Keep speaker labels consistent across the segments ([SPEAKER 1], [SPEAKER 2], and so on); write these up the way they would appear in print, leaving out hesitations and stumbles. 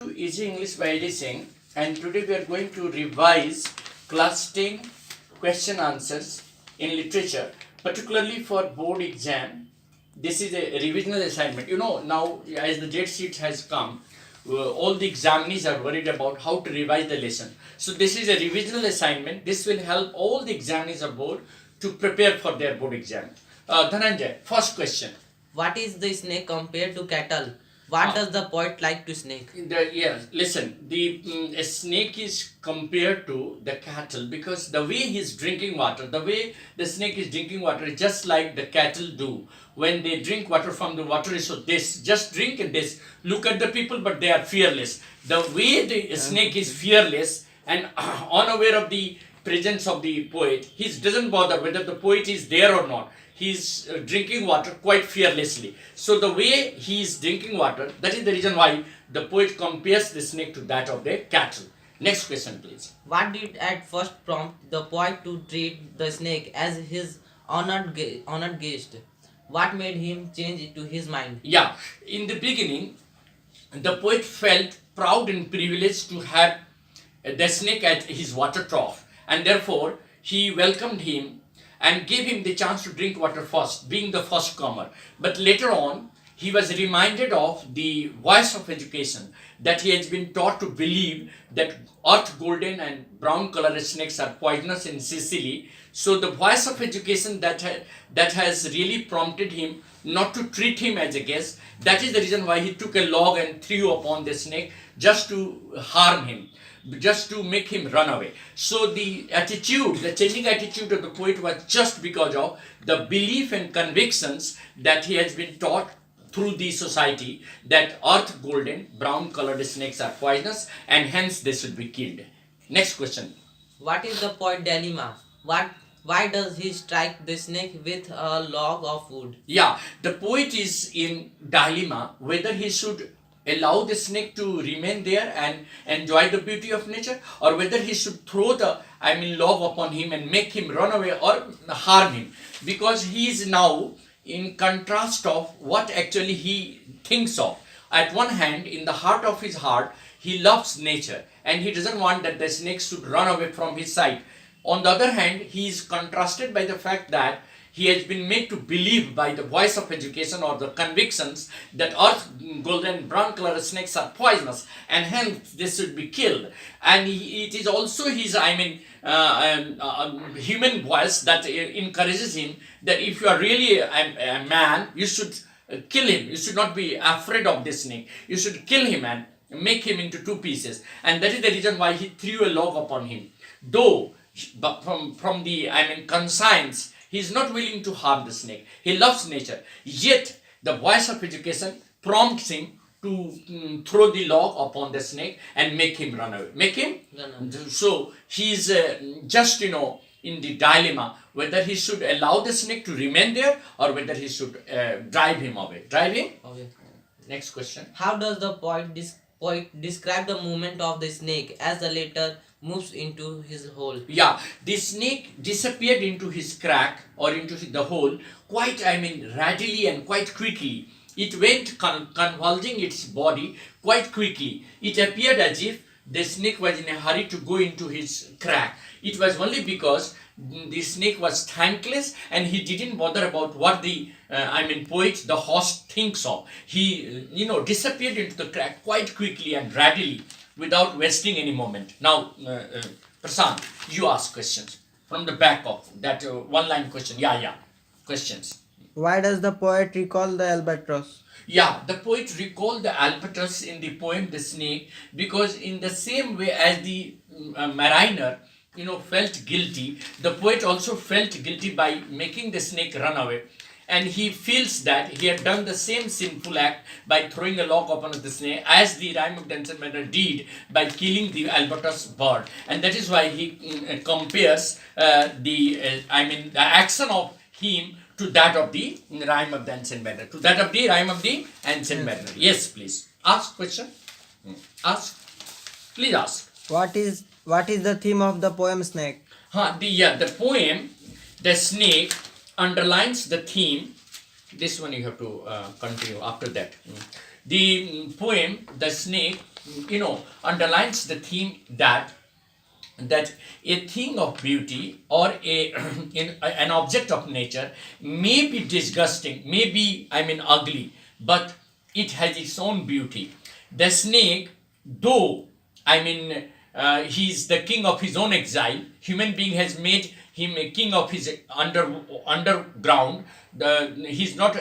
[SPEAKER 1] To Easy English by Listening, and today we are going to revise class 10 question answers in literature, particularly for board exam. This is a revisional assignment. Now as the date sheet has come, all the examinees are worried about how to revise the lesson. So this is a revisional assignment. This will help all the examinees of board to prepare for their board exam. Dhananjay, first question.
[SPEAKER 2] What is the snake compared to cattle? What does the poet like to snake?
[SPEAKER 1] Listen, a snake is compared to the cattle because the way he's drinking water, the way the snake is drinking water is just like the cattle do. When they drink water from the water is so this, just drink and this. Look at the people, but they are fearless. The way the snake is fearless and unaware of the presence of the poet, he doesn't bother whether the poet is there or not. He's drinking water quite fearlessly. So the way he is drinking water, that is the reason why the poet compares the snake to that of the cattle. Next question, please.
[SPEAKER 2] What did at first prompt the poet to treat the snake as his honored guest? What made him change to his mind?
[SPEAKER 1] Yeah, in the beginning, the poet felt proud and privileged to have the snake at his water trough, and therefore he welcomed him and gave him the chance to drink water first, being the first comer. But later on, he was reminded of the voice of education, that he has been taught to believe that earth golden and brown colored snakes are poisonous in Sicily. So the voice of education that has really prompted him not to treat him as a guest. That is the reason why he took a log and threw upon the snake just to harm him, just to make him run away. So the changing attitude of the poet was just because of the belief and convictions that he has been taught through the society that earth golden brown colored snakes are poisonous and hence they should be killed. Next question.
[SPEAKER 2] What is the poet dilemma? Why does he strike the snake with a log of wood?
[SPEAKER 1] Yeah, the poet is in dilemma whether he should allow the snake to remain there and enjoy the beauty of nature, or whether he should throw the log upon him and make him run away or harm him, because he is now in contrast of what actually he thinks of. At one hand, in the heart of his heart, he loves nature and he doesn't want that the snake should run away from his sight. On the other hand, he is contrasted by the fact that he has been made to believe by the voice of education or the convictions that earth golden brown colored snakes are poisonous and hence they should be killed. And it is also his human voice that encourages him that if you are really a man, you should kill him. You should not be afraid of this snake. You should kill him and make him into two pieces. And that is the reason why he threw a log upon him. Though from the conscience, he is not willing to harm the snake. He loves nature. Yet the voice of education prompts him to throw the log upon the snake and make him run away. Make him?
[SPEAKER 2] No.
[SPEAKER 1] So he is just in the dilemma whether he should allow the snake to remain there or whether he should drive him away. Drive him?
[SPEAKER 2] Okay.
[SPEAKER 1] Next question.
[SPEAKER 2] How does the poet describe the movement of the snake as the latter moves into his hole?
[SPEAKER 1] Yeah, the snake disappeared into his crack or into the hole quite, readily and quite quickly. It went convulsing its body quite quickly. It appeared as if the snake was in a hurry to go into his crack. It was only because the snake was thankless and he didn't bother about what the poet, the host, thinks of. He disappeared into the crack quite quickly and readily without wasting any moment. Now Prasant, you ask questions from the back of that one line question. Questions.
[SPEAKER 3] Why does the poet recall the albatross?
[SPEAKER 1] Yeah, the poet recalled the albatross in the poem The Snake because in the same way as the mariner felt guilty, the poet also felt guilty by making the snake run away. And he feels that he had done the same sinful act by throwing a log upon the snake as the rhyme of Dancer Matter did by killing the albatross bird. And that is why he compares the action of him to that of the rhyme of the ancient matter. To that of the rhyme of the ancient matter. Yes, please. Ask question. Ask. Please ask.
[SPEAKER 3] What is the theme of the poem Snake?
[SPEAKER 1] The poem, The Snake, underlines the theme. This one you have to continue after that. The poem, The Snake, underlines the theme that a thing of beauty or an object of nature may be disgusting, may be, ugly, but it has its own beauty. The snake, though, he's the king of his own exile, human being has made him a king of his underground. He's not,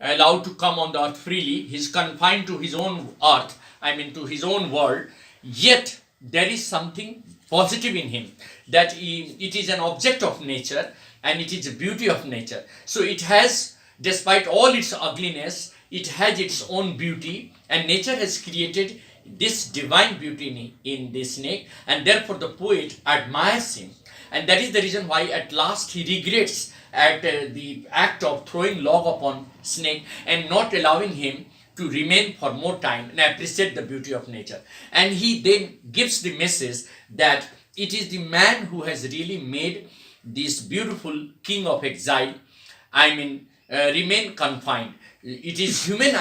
[SPEAKER 1] allowed to come on the earth freely. He's confined to his own earth, to his own world. Yet there is something positive in him, that it is an object of nature and it is a beauty of nature. So it has, despite all its ugliness, it has its own beauty, and nature has created this divine beauty in this snake, and therefore the poet admires him. And that is the reason why at last he regrets at the act of throwing log upon snake and not allowing him to remain for more time and appreciate the beauty of nature. And he then gives the message that it is the man who has really made this beautiful king of exile, remain confined. It is human,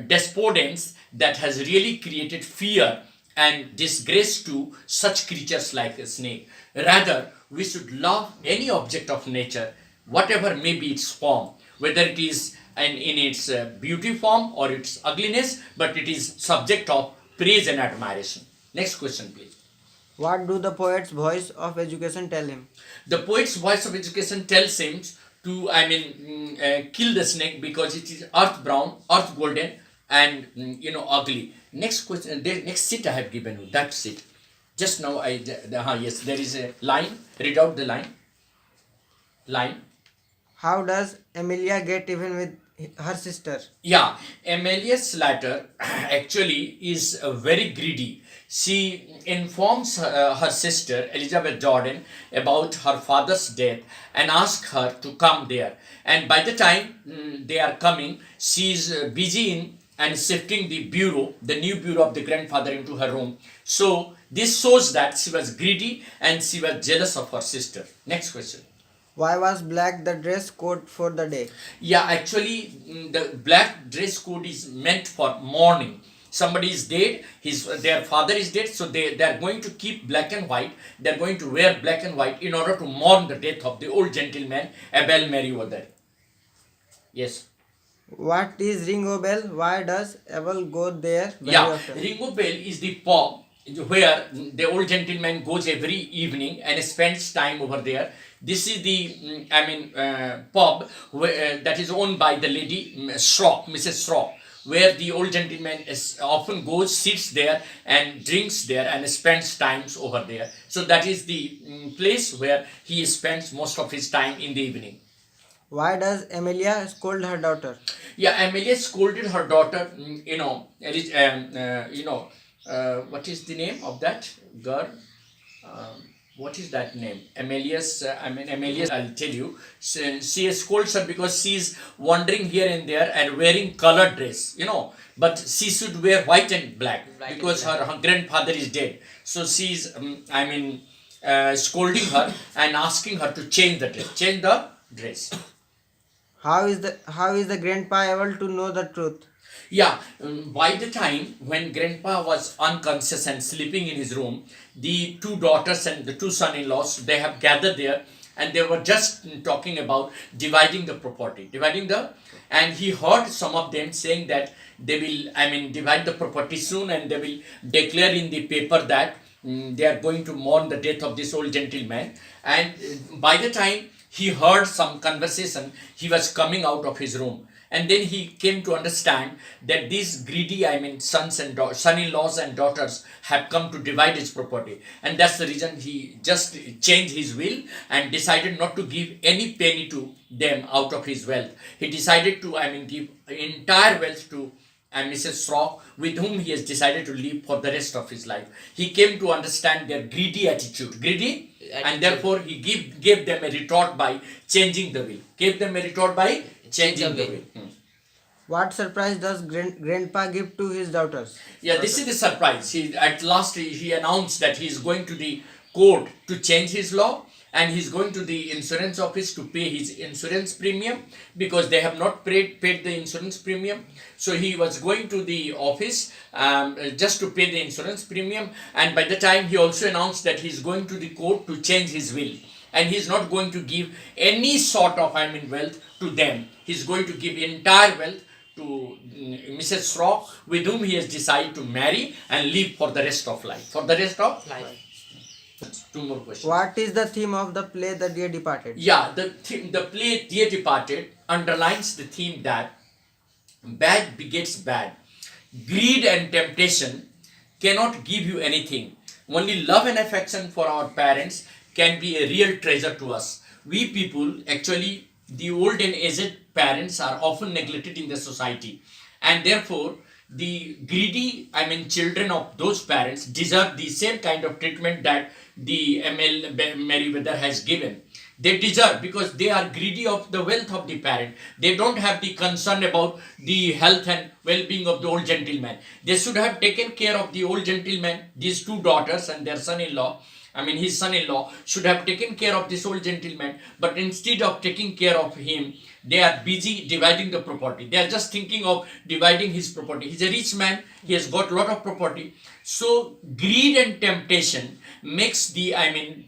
[SPEAKER 1] despotence that has really created fear and disgrace to such creatures like a snake. Rather, we should love any object of nature, whatever may be its form, whether it is in its beauty form or its ugliness, but it is subject of praise and admiration. Next question, please.
[SPEAKER 3] What do the poet's voice of education tell him?
[SPEAKER 1] The poet's voice of education tells him to, kill the snake because it is earth brown, earth golden, and ugly. Next question. Next seat I have given you. That seat. Just now yes, there is a line. Read out the line. Line.
[SPEAKER 3] How does Amelia get even with her sister?
[SPEAKER 1] Yeah, Amelia Slater actually is very greedy. She informs her sister Elizabeth Jordan about her father's death and asks her to come there. And by the time they are coming, she is busy in and shifting the bureau, the new bureau of the grandfather, into her room. So this shows that she was greedy and she was jealous of her sister. Next question.
[SPEAKER 3] Why was black the dress code for the day?
[SPEAKER 1] Yeah, actually, the black dress code is meant for mourning. Somebody is dead, their father is dead, so they are going to keep black and white. They are going to wear black and white in order to mourn the death of the old gentleman, Abel Mary over there. Yes.
[SPEAKER 3] What is Ringo Bell? Why does Abel go there very
[SPEAKER 1] Yeah,
[SPEAKER 3] often?
[SPEAKER 1] Ringo Bell is the pub where the old gentleman goes every evening and spends time over there. This is the pub that is owned by the lady Mrs. Schrock, where the old gentleman often goes, sits there and drinks there and spends times over there. So that is the place where he spends most of his time in the evening.
[SPEAKER 3] Why does Amelia scold her daughter?
[SPEAKER 1] Yeah, Amelia scolded her daughter. What is the name of that girl? What is that name? Amelia, I'll tell you. She scolds her because she's wandering here and there and wearing colored dress, But she should wear white and black because her grandfather is dead. So she's, scolding her and asking her to change the dress. Change the dress.
[SPEAKER 3] How is the grandpa able to know the truth?
[SPEAKER 1] Yeah, by the time when grandpa was unconscious and sleeping in his room, the two daughters and the two son-in-laws, they have gathered there and they were just talking about dividing the property. And he heard some of them saying that they will, divide the property soon and they will declare in the paper that they are going to mourn the death of this old gentleman. And by the time he heard some conversation, he was coming out of his room. And then he came to understand that these greedy, son-in-laws and daughters have come to divide his property. And that's the reason he just changed his will and decided not to give any penny to them out of his wealth. He decided to, give entire wealth to Mrs. Schrock, with whom he has decided to live for the rest of his life. He came to understand their greedy attitude. And therefore he gave them a retort by changing the will. Gave them a retort by changing the will.
[SPEAKER 3] What surprise does grandpa give to his daughters?
[SPEAKER 1] Yeah, this is the surprise. At last he announced that he is going to the court to change his law, and he's going to the insurance office to pay his insurance premium because they have not paid the insurance premium. So he was going to the office just to pay the insurance premium, and by the time he also announced that he's going to the court to change his will, and he's not going to give any sort of wealth to them. He's going to give entire wealth to Mrs. Straw, with whom he has decided to marry and live for the rest of life. For the rest of
[SPEAKER 2] Life.
[SPEAKER 1] Two more questions.
[SPEAKER 3] What is the theme of the play The Dear Departed?
[SPEAKER 1] Yeah, the play Dear Departed underlines the theme that bad begets bad. Greed and temptation cannot give you anything. Only love and affection for our parents can be a real treasure to us. We people, actually, the old and aged parents are often neglected in the society, and therefore the greedy, children of those parents deserve the same kind of treatment that the Merriweather has given. They deserve, because they are greedy of the wealth of the parent. They don't have the concern about the health and well-being of the old gentleman. They should have taken care of the old gentleman, these two daughters and their son-in-law. His son-in-law should have taken care of this old gentleman, but instead of taking care of him, they are busy dividing the property. They are just thinking of dividing his property. He's a rich man. He has got a lot of property. So greed and temptation makes the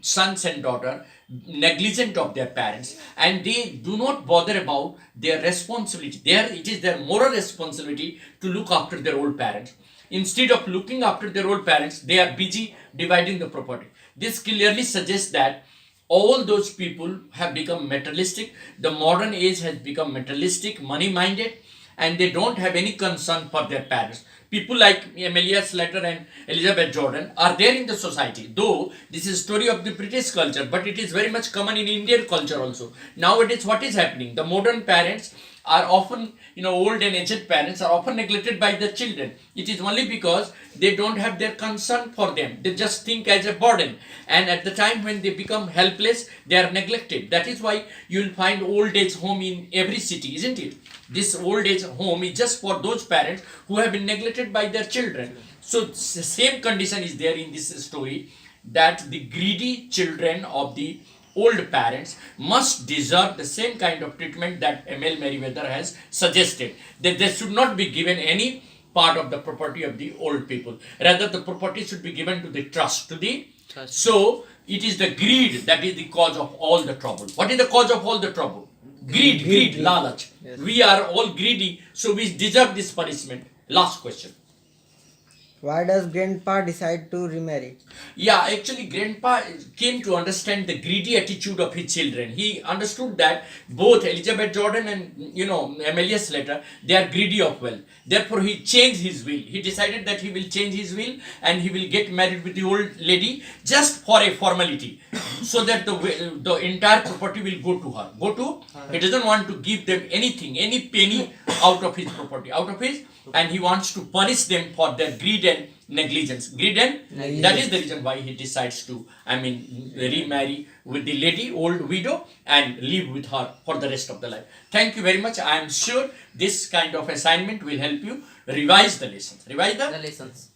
[SPEAKER 1] sons and daughter negligent of their parents, and they do not bother about their responsibility. It is their moral responsibility to look after their old parents. Instead of looking after their old parents, they are busy dividing the property. This clearly suggests that all those people have become materialistic. The modern age has become materialistic, money-minded, and they don't have any concern for their parents. People like Amelia Slater and Elizabeth Jordan are there in the society. Though this is a story of the British culture, but it is very much common in Indian culture also. Nowadays, what is happening? The modern parents are often, old and aged parents are often neglected by their children. It is only because they don't have their concern for them. They just think as a burden. And at the time when they become helpless, they are neglected. That is why you will find old age home in every city, isn't it? This old age home is just for those parents who have been neglected by their children. So the same condition is there in this story, that the greedy children of the old parents must deserve the same kind of treatment that M.L. Merriweather has suggested, that they should not be given any part of the property of the old people. Rather, the property should be given to the trust, to the
[SPEAKER 2] Trust.
[SPEAKER 1] So it is the greed that is the cause of all the trouble. What is the cause of all the trouble? Greed, lalach.
[SPEAKER 3] Yes.
[SPEAKER 1] We are all greedy, so we deserve this punishment. Last question.
[SPEAKER 3] Why does Grandpa decide to remarry?
[SPEAKER 1] Yeah, actually, Grandpa came to understand the greedy attitude of his children. He understood that both Elizabeth Jordan and Amelia Slater, they are greedy of wealth. Therefore, he changed his will. He decided that he will change his will and he will get married with the old lady just for a formality, so that the entire property will go to her. He doesn't want to give them anything, any penny out of his property, and he wants to punish them for their greed and negligence. That is the reason why he decides to, remarry with the lady, old widow, and live with her for the rest of the life. Thank you very much. I am sure this kind of assignment will help you revise the lessons.
[SPEAKER 2] The lessons.